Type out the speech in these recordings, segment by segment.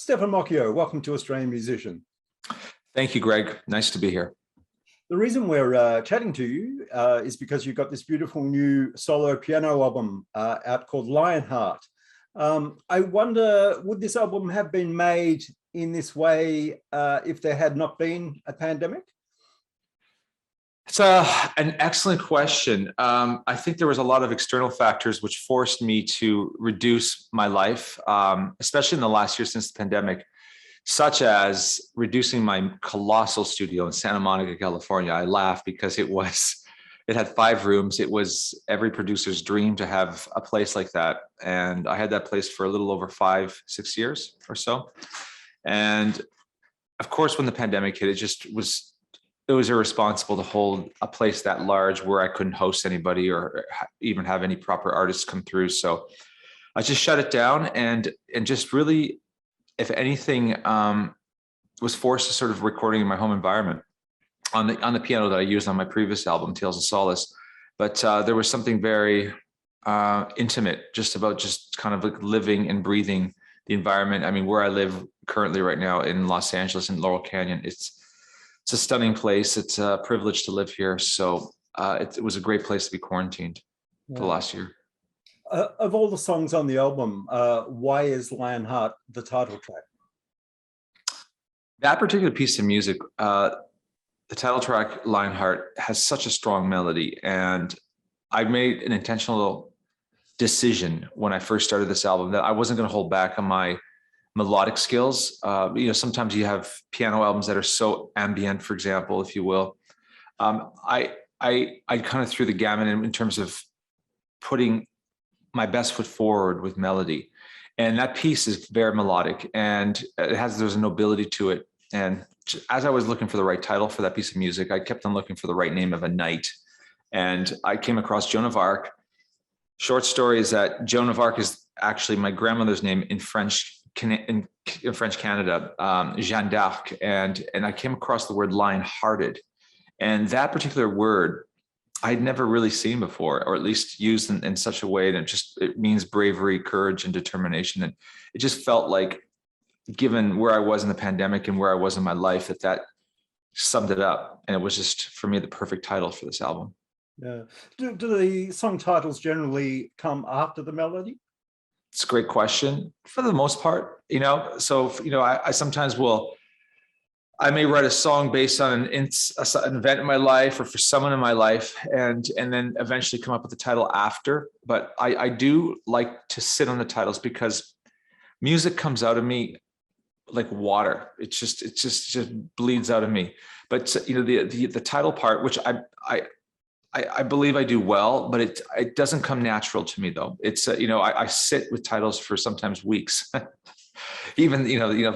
Stephan Moccio, welcome to Australian Musician. Thank you, Greg. Nice to be here. The reason we're chatting to you is because you've got this beautiful new solo piano album out called Lionheart. I wonder, would this album have been made in this way if there had not been a pandemic? It's an excellent question. I think there was a lot of external factors which forced me to reduce my life, especially in the last year since the pandemic, such as reducing my colossal studio in Santa Monica, California. I laugh because it had 5 rooms. It was every producer's dream to have a place like that. And I had that place for a little over 5-6 years or so. And of course, when the pandemic hit, it was irresponsible to hold a place that large where I couldn't host anybody or even have any proper artists come through. So I just shut it down and just really, if anything, was forced to sort of recording in my home environment on the piano that I used on my previous album, Tales of Solace. But there was something very intimate just about kind of like living and breathing the environment. I mean, where I live currently right now in Los Angeles in Laurel Canyon, it's a stunning place. It's a privilege to live here. So it was a great place to be quarantined for the last year. Of all the songs on the album, why is Lionheart the title track? That particular piece of music, the title track Lionheart, has such a strong melody. And I made an intentional decision when I first started this album that I wasn't going to hold back on my melodic skills. Sometimes you have piano albums that are so ambient, for example, if you will. I kind of threw the gamut in terms of putting my best foot forward with melody. And that piece is very melodic and there's a nobility to it. And as I was looking for the right title for that piece of music, I kept on looking for the right name of a night. And I came across Joan of Arc. Short story is that Joan of Arc is actually my grandmother's name in French Canada, Jeanne d'Arc, and I came across the word lion-hearted, and that particular word I'd never really seen before, or at least used in such a way that it means bravery, courage, and determination. And it just felt like, given where I was in the pandemic and where I was in my life, that summed it up, and it was just for me the perfect title for this album. Yeah. Do the song titles generally come after the melody? It's a great question. For the most part, I sometimes I may write a song based on an event in my life or for someone in my life, and then eventually come up with the title after. But I do like to sit on the titles because music comes out of me like water. It just bleeds out of me. But the title part, which I believe I do well, but it doesn't come natural to me though. It's I sit with titles for sometimes weeks. Even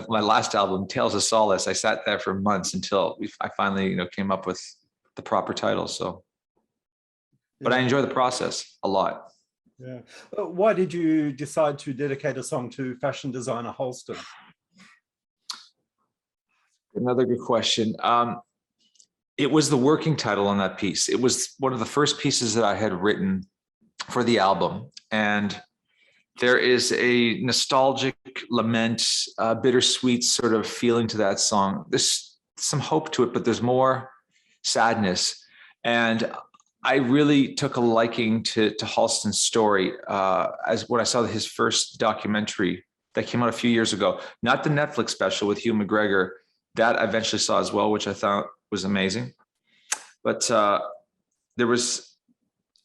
my last album, Tales of Solace, I sat there for months until I finally came up with the proper title. So, but I enjoy the process a lot. Yeah. Why did you decide to dedicate a song to fashion designer Halston? Another good question. It was the working title on that piece. It was one of the first pieces that I had written for the album. And there is a nostalgic lament, bittersweet sort of feeling to that song. There's some hope to it, but there's more sadness. And I really took a liking to Halston's story as when I saw his first documentary that came out a few years ago, not the Netflix special with Hugh McGregor, that I eventually saw as well, which I thought was amazing. But there was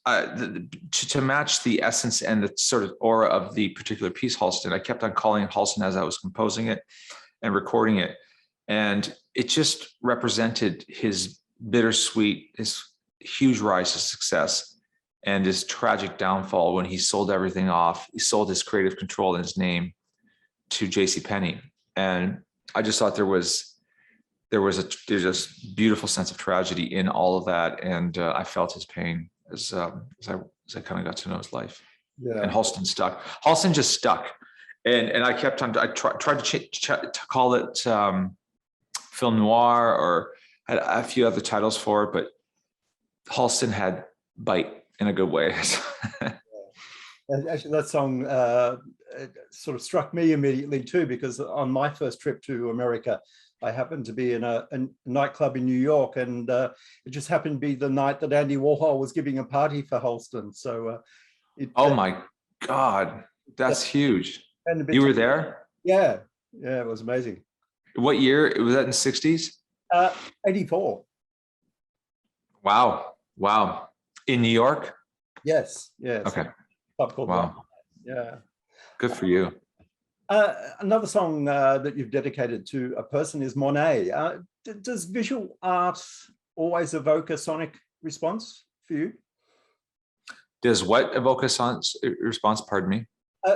to match the essence and the sort of aura of the particular piece, Halston, I kept on calling it Halston as I was composing it and recording it. And it just represented his bittersweet, his huge rise to success and his tragic downfall when he sold everything off. He sold his creative control and his name to JCPenney. And I just thought there's a beautiful sense of tragedy in all of that, and I felt his pain as I kind of got to know his life. Yeah. And Halston stuck. Halston just stuck, and I kept on. I tried to call it film noir, or had a few other titles for it, but Halston had bite in a good way. And actually, that song it sort of struck me immediately too, because on my first trip to America, I happened to be in a nightclub in New York, and it just happened to be the night that Andy Warhol was giving a party for Holston. So Oh my God, that's huge. You were there? Yeah, it was amazing. What year? Was that in the 60s? 84. Wow. In New York? Yes. Okay. Pub called Wow. Yeah. Good for you. Another song that you've dedicated to a person is Monet. Does visual art always evoke a sonic response for you? Does what evoke a sonic response? Pardon me.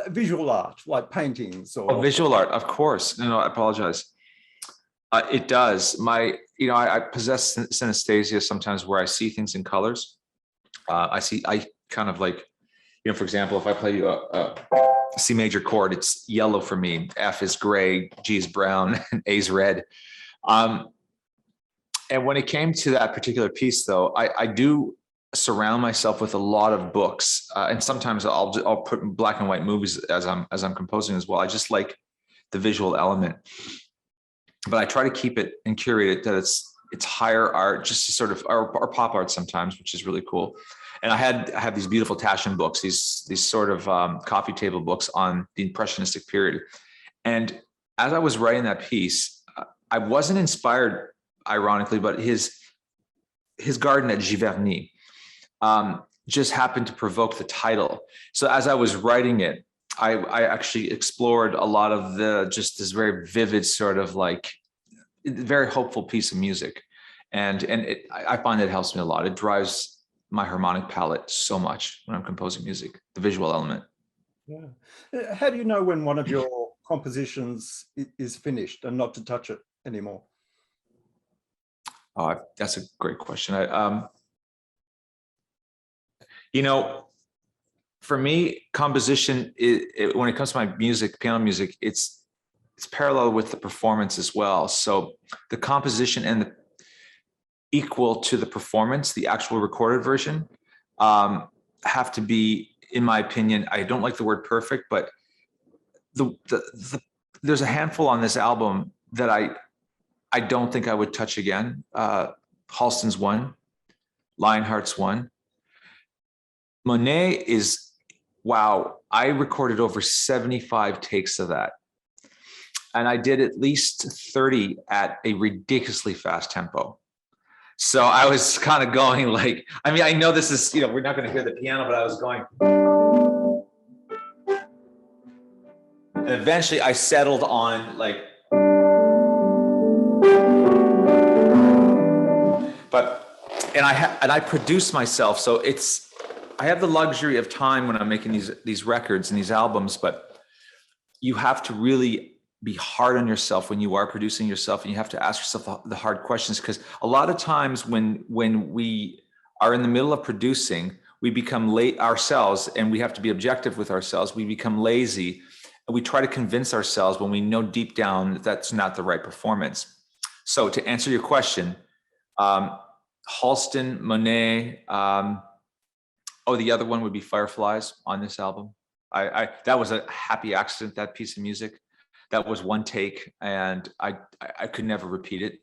Visual art, like paintings or visual art, of course. No, I apologize. It does. I possess synesthesia sometimes, where I see things in colors. I kind of like, for example, if I play you a C major chord, it's yellow for me. F is gray, G is brown, and A is red. And when it came to that particular piece, though, I do surround myself with a lot of books, and sometimes I'll put black and white movies as I'm composing as well. I just like the visual element, but I try to keep it and curate it that it's higher art, just to sort of or pop art sometimes, which is really cool. And I have these beautiful Taschen books, these sort of coffee table books on the Impressionistic period. And as I was writing that piece, I wasn't inspired, ironically, but his garden at Giverny just happened to provoke the title. So as I was writing it, I actually explored a lot of this very vivid sort of like very hopeful piece of music. And I find it helps me a lot. It drives my harmonic palette so much when I'm composing music, the visual element. Yeah. How do you know when one of your compositions is finished and not to touch it anymore? Oh, that's a great question. For me, composition, when it comes to my music, piano music, it's parallel with the performance as well. So the composition and the equal to the performance, the actual recorded version, have to be, in my opinion, I don't like the word perfect, but there's a handful on this album that I don't think I would touch again. Halston's one, Lionheart's one. Monet is, wow, I recorded over 75 takes of that. And I did at least 30 at a ridiculously fast tempo. So I was kind of going like, I know this is, we're not going to hear the piano, but I was going. And eventually I settled on like, and I produce myself. So I have the luxury of time when I'm making these records and these albums, but you have to really be hard on yourself when you are producing yourself, and you have to ask yourself the hard questions, because a lot of times when we are in the middle of producing, we become late ourselves, and we have to be objective with ourselves. We become lazy, and we try to convince ourselves when we know deep down that that's not the right performance. So to answer your question, Halston, Monet, the other one would be Fireflies on this album. That was a happy accident, that piece of music. That was one take, and I could never repeat it.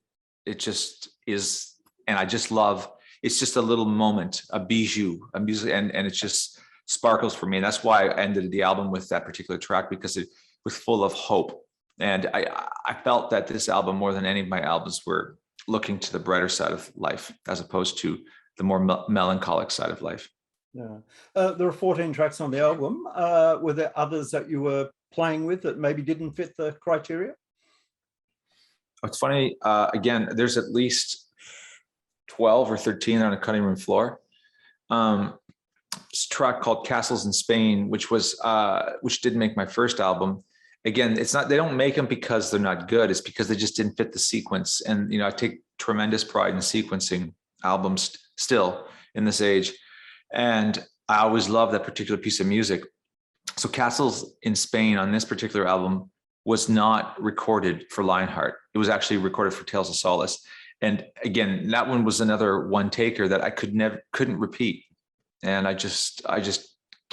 It just is, and I just love, it's just a little moment, a bijou, a music, and it just sparkles for me. And that's why I ended the album with that particular track, because it was full of hope. And I felt that this album, more than any of my albums, were looking to the brighter side of life, as opposed to the more melancholic side of life. Yeah. There are 14 tracks on the album. Were there others that you were playing with that maybe didn't fit the criteria? It's funny, again, there's at least 12 or 13 on a cutting room floor. This track called Castles in Spain, which didn't make my first album. Again, it's not, they don't make them because they're not good. It's because they just didn't fit the sequence. And, I take tremendous pride in sequencing albums still in this age. And I always loved that particular piece of music. So Castles in Spain on this particular album was not recorded for Lionheart. It was actually recorded for Tales of Solace. And again, that one was another one taker that I couldn't repeat. And I just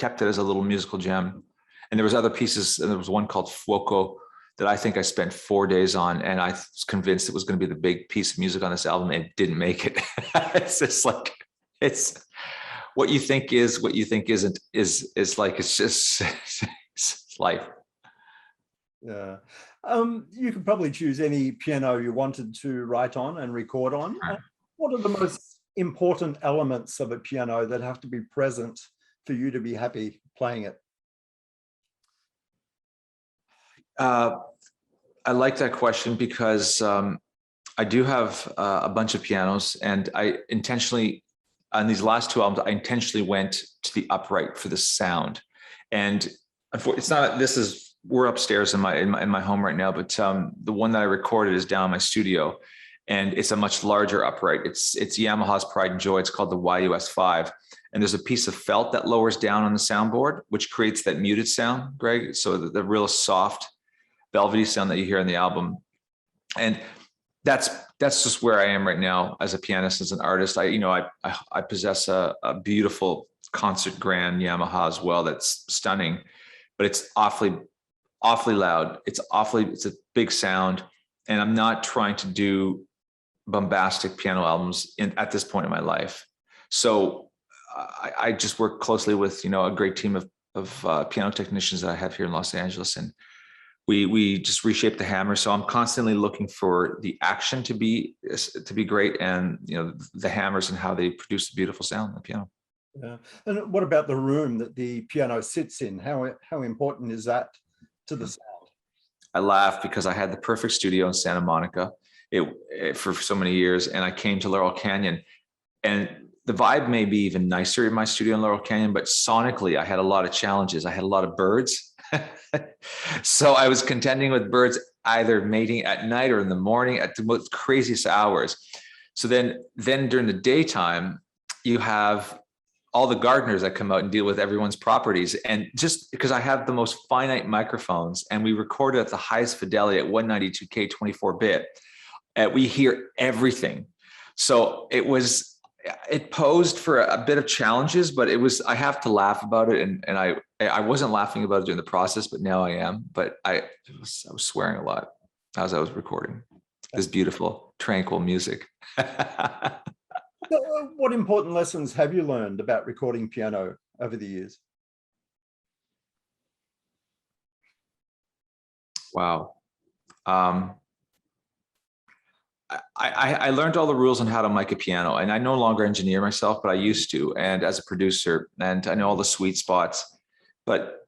kept it as a little musical gem. And there was other pieces, and there was one called Fuoco that I think I spent 4 days on, and I was convinced it was going to be the big piece of music on this album, and it didn't make it. It's just like, it's what you think is, what you think isn't, is like, it's just it's life. Yeah. You could probably choose any piano you wanted to write on and record on. What are the most important elements of a piano that have to be present for you to be happy playing it? I like that question because I do have a bunch of pianos, and I intentionally, on these last two albums, I intentionally went to the upright for the sound. And it's not, we're upstairs in my home right now, but the one that I recorded is down in my studio, and it's a much larger upright. It's Yamaha's pride and joy. It's called the YUS5. And there's a piece of felt that lowers down on the soundboard, which creates that muted sound, Greg. So the real soft, velvety sound that you hear on the album. And that's just where I am right now as a pianist, as an artist. I possess a beautiful concert grand Yamaha as well that's stunning, but it's awfully loud. It's a big sound, and I'm not trying to do bombastic piano albums at this point in my life. So I just work closely with a great team of piano technicians that I have here in Los Angeles, and we just reshape the hammer. So I'm constantly looking for the action to be great, and the hammers and how they produce a beautiful sound on the piano. Yeah. And what about the room that the piano sits in? How important is that to the sound? I laugh because I had the perfect studio in Santa Monica for so many years, and I came to Laurel Canyon, and the vibe may be even nicer in my studio in Laurel Canyon, but sonically I had a lot of challenges. I had a lot of birds. So I was contending with birds either mating at night or in the morning at the most craziest hours. So then during the daytime, you have all the gardeners that come out and deal with everyone's properties. And just because I have the most finite microphones, and we recorded at the highest fidelity at 192K 24-bit, we hear everything. So it posed for a bit of challenges, but I have to laugh about it. And I wasn't laughing about it during the process, but now I am. But I was swearing a lot as I was recording this beautiful, tranquil music. What important lessons have you learned about recording piano over the years? Wow. I learned all the rules on how to mic a piano, and I no longer engineer myself, but I used to, and as a producer, and I know all the sweet spots. But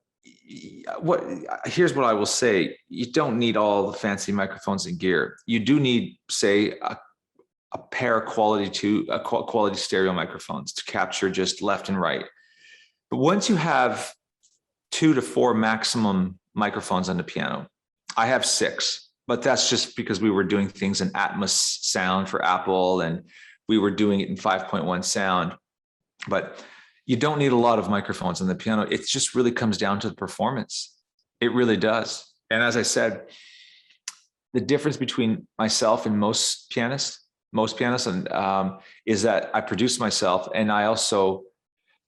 here's what I will say: you don't need all the fancy microphones and gear. You do need, say, a pair of quality stereo microphones to capture just left and right. But once you have 2 to 4 maximum microphones on the piano, I have 6. But that's just because we were doing things in Atmos sound for Apple, and we were doing it in 5.1 sound. But you don't need a lot of microphones on the piano. It just really comes down to the performance. It really does. And as I said, the difference between myself and most pianists is that I produce myself, and I also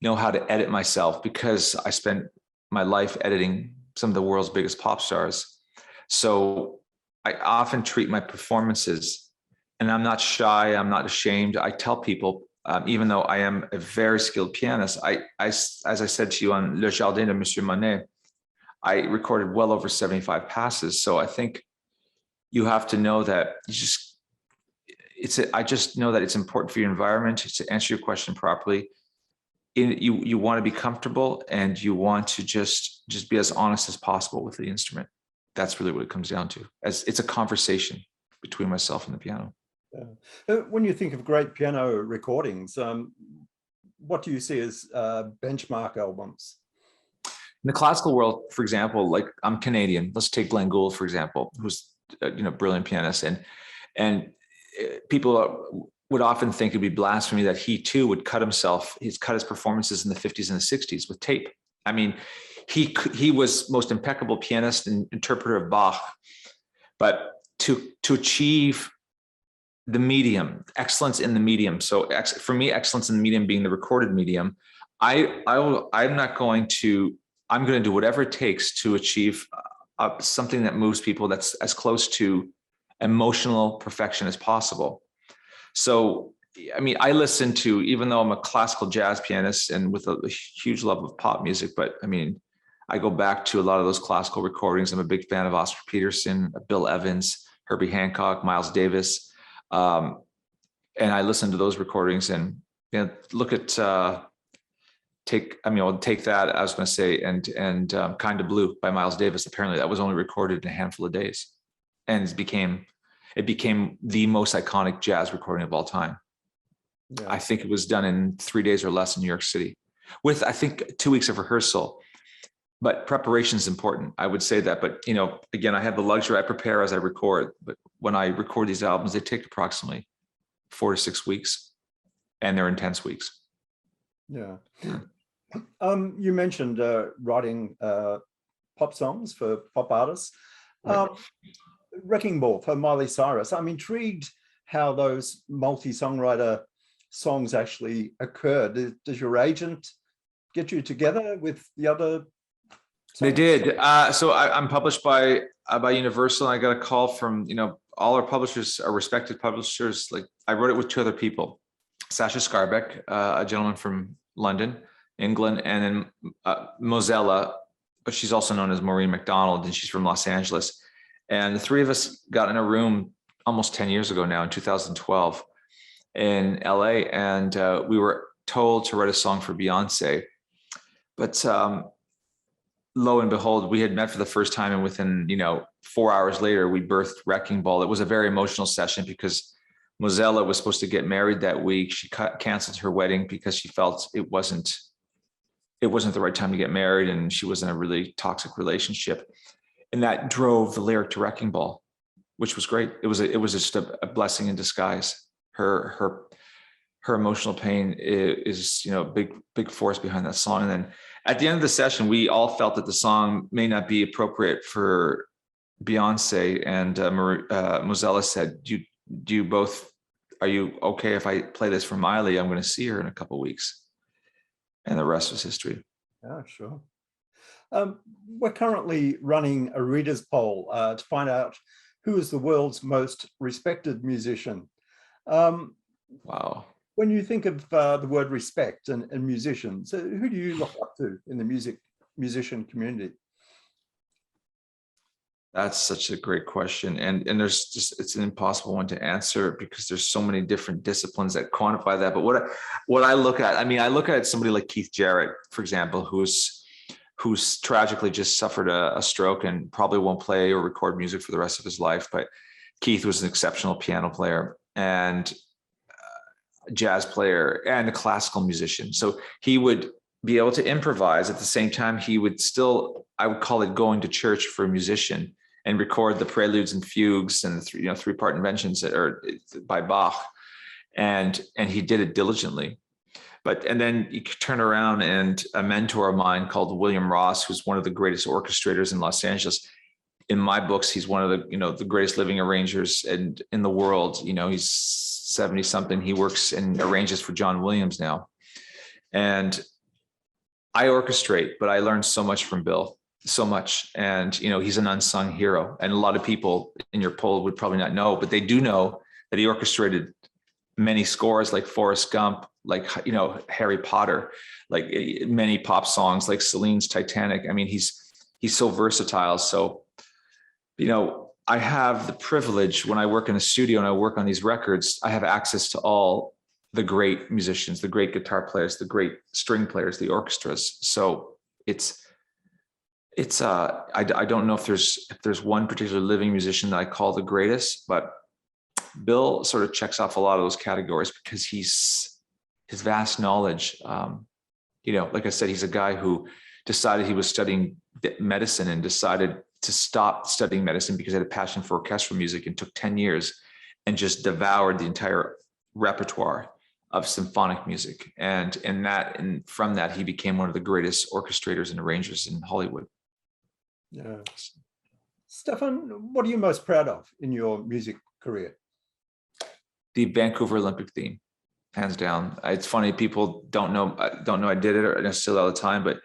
know how to edit myself because I spent my life editing some of the world's biggest pop stars. So I often treat my performances, and I'm not shy, I'm not ashamed. I tell people, even though I am a very skilled pianist, as I said to you on Le Jardin de Monsieur Monet, I recorded well over 75 passes. So I think you have to know that I just know that it's important for your environment. To answer your question properly, you want to be comfortable, and you want to just be as honest as possible with the instrument. That's really what it comes down to. It's a conversation between myself and the piano. Yeah. When you think of great piano recordings, what do you see as benchmark albums? In the classical world, for example, like I'm Canadian. Let's take Glenn Gould, for example, who's brilliant pianist, and people would often think it'd be blasphemy that he too would cut his performances in the 50s and the 60s with tape. I mean, he was most impeccable pianist and interpreter of Bach, but to achieve the medium, excellence in the medium. So for me, excellence in the medium being the recorded medium, I'm not going to, I'm going to do whatever it takes to achieve something that moves people, that's as close to emotional perfection as possible. So, I mean, I listen to, even though I'm a classical jazz pianist and with a huge love of pop music, but I mean, I go back to a lot of those classical recordings. I'm a big fan of Oscar Peterson, Bill Evans, Herbie Hancock, Miles Davis. And I listen to those recordings and, you know, look at, I'll take that, I was going to say, and Kind of Blue by Miles Davis. Apparently that was only recorded in a handful of days, and it became the most iconic jazz recording of all time. Yeah. I think it was done in 3 days or less in New York City with, I think, 2 weeks of rehearsal. But preparation is important. I would say that. But, you know, again, I have the luxury, I prepare as I record. But when I record these albums, they take approximately 4 to 6 weeks, and they're intense weeks. Yeah. You mentioned writing pop songs for pop artists. Right. Wrecking Ball for Miley Cyrus. I'm intrigued how those multi-songwriter songs actually occurred. Does your agent get you together with the other songs? They did. So I'm published by Universal. And I got a call from, you know, all our publishers are respected publishers. Like, I wrote it with 2 other people, Sasha Skarbek, a gentleman from London, England, and then Mozella, but she's also known as Maureen McDonald, and she's from Los Angeles. And the 3 of us got in a room almost 10 years ago now, in 2012 in LA. And we were told to write a song for Beyonce. But lo and behold, we had met for the first time, and within, you know, 4 hours later, we birthed Wrecking Ball. It was a very emotional session because Mozella was supposed to get married that week. She canceled her wedding because she felt it wasn't the right time to get married, and she was in a really toxic relationship. And that drove the lyric to Wrecking Ball, which was great. It was just a blessing in disguise. Her emotional pain is, you know, big force behind that song. And then at the end of the session, we all felt that the song may not be appropriate for Beyonce, and Mozella said, "Do you both, are you okay if I play this for Miley? I'm going to see her in a couple of weeks." And the rest was history. Yeah, sure. We're currently running a readers poll to find out who is the world's most respected musician. Wow. When you think of the word respect and musicians, who do you look up to in the musician community? That's such a great question. And there's just, it's an impossible one to answer because there's so many different disciplines that quantify that. But what I look at, I mean, I look at somebody like Keith Jarrett, for example, who's tragically just suffered a stroke and probably won't play or record music for the rest of his life. But Keith was an exceptional piano player and jazz player and a classical musician. So he would be able to improvise. At the same time, he would still, I would call it going to church for a musician, and record the preludes and fugues and the 3-part inventions that are by Bach. And he did it diligently. And then you could turn around, and a mentor of mine called William Ross, who's one of the greatest orchestrators in Los Angeles. In my books, he's one of the, you know, the greatest living arrangers in the world. You know, he's 70 something. He works and arranges for John Williams now. And I orchestrate, but I learned so much from Bill, so much. And, you know, he's an unsung hero. And a lot of people in your poll would probably not know, but they do know that he orchestrated many scores like Forrest Gump, like, you know, Harry Potter, like many pop songs like Celine's Titanic. I mean, he's so versatile. So, you know, I have the privilege when I work in a studio and I work on these records, I have access to all the great musicians, the great guitar players, the great string players, the orchestras. So I don't know if there's one particular living musician that I call the greatest, but Bill sort of checks off a lot of those categories because his vast knowledge. You know, like I said, he's a guy who decided he was studying medicine and decided to stop studying medicine because he had a passion for orchestral music, and took 10 years and just devoured the entire repertoire of symphonic music. And from that, he became one of the greatest orchestrators and arrangers in Hollywood. Yeah. Stephan, what are you most proud of in your music career? The Vancouver Olympic theme. hands down. It's funny, people don't know I did it or necessarily all the time, but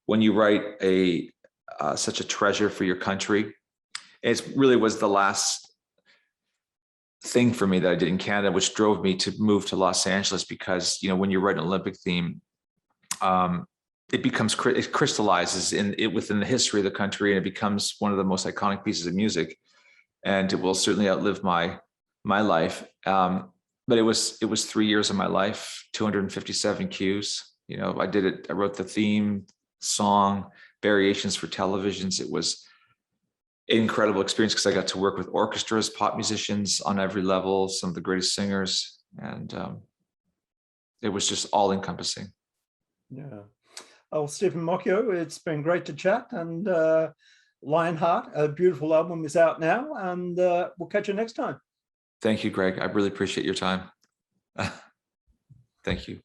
when you write such a treasure for your country, it really was the last thing for me that I did in Canada, which drove me to move to Los Angeles, because, you know, when you write an Olympic theme, it crystallizes within the history of the country, and it becomes one of the most iconic pieces of music, and it will certainly outlive my life. But it was 3 years of my life, 257 cues. You know, I wrote the theme, song, variations for televisions. It was an incredible experience because I got to work with orchestras, pop musicians on every level, some of the greatest singers, and it was just all encompassing. Yeah. Oh, Stephan Moccio, it's been great to chat, and Lionheart, a beautiful album, is out now, and we'll catch you next time. Thank you, Greg. I really appreciate your time. Thank you.